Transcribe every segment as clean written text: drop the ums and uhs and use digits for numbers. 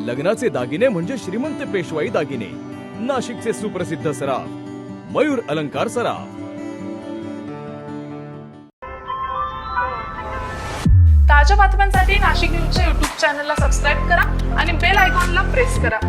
लग्नाचे दागिने म्हणजे श्रीमंत पेशवाई दागिने, नाशिकचे सुप्रसिद्ध सराफ मयूर अलंकार सराफ। ताज्या बातम्यांसाठी नाशिक न्यूजच्या YouTube चॅनलला सबस्क्राईब करा आणि बेल आयकॉनला प्रेस करा।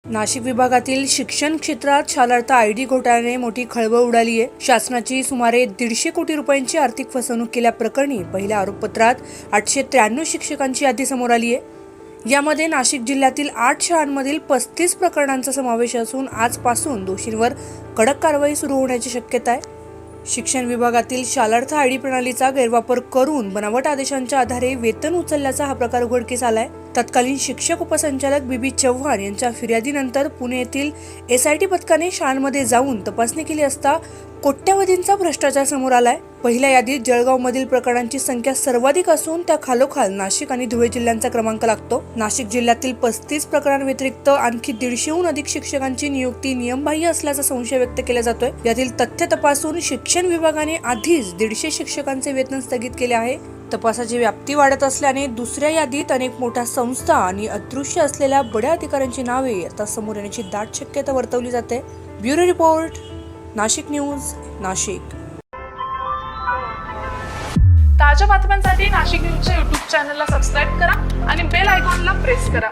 नाशिक विभागातील शिक्षण क्षेत्रात शालार्थ आयडी घोटाळ्याने मोठी खळबळ उडाली आहे। शासनाची सुमारे 150 कोटी रुपयांची आर्थिक फसवणूक केल्याप्रकरणी पहिल्या आरोपपत्रात 893 शिक्षकांची यादी समोर आली आहे। यामध्ये नाशिक जिल्ह्यातील 8 शाळांमधील 35 प्रकरणांचा समावेश असून आजपासून दोषींवर कडक कारवाई सुरू होण्याची शक्यता आहे। शिक्षण विभागातील शालार्थ आयडी प्रणालीचा गैरवापर करून बनावट आदेशांच्या आधारे वेतन उचलल्याचा हा प्रकार उघडकीस आलाय। तत्कालीन शिक्षक उपसंचालक बीबी चव्हाण यांच्या फिर्यादीनंतर पुणे येथील SIT पथकाने शाळांमध्ये जाऊन तपासणी केली असता कोट्यवधींचा भ्रष्टाचार समोर आलाय। पहिल्या यादीत जळगावमधील प्रकरणांची संख्या सर्वाधिक असून त्या खालोखाल नाशिक आणि धुळे जिल्ह्यांचा क्रमांक लागतो। नाशिक जिल्ह्यातील 35 प्रकरणांव्यतिरिक्त आणखी 150हून अधिक शिक्षकांची नियुक्ती नियमबाह्य असल्याचा संशय व्यक्त केला जातोय। यातील तथ्य तपासून शिक्षण विभागाने आधीच 150 शिक्षकांचे वेतन स्थगित केले आहे। तपासाची व्याप्ती वाढत असल्याने दुसऱ्या यादीत अनेक मोठ्या संस्था आणि अदृश्य असलेल्या बड्या अधिकाऱ्यांची नावे आता समोर येण्याची दाट शक्यता वर्तवली जाते। Bureau report, Nashik news, Nashik. ताज्या बातम्यांसाठी नाशिक न्यूजच्या YouTube चॅनलला सबस्क्राईब करा आणि बेल आयकॉनला प्रेस करा।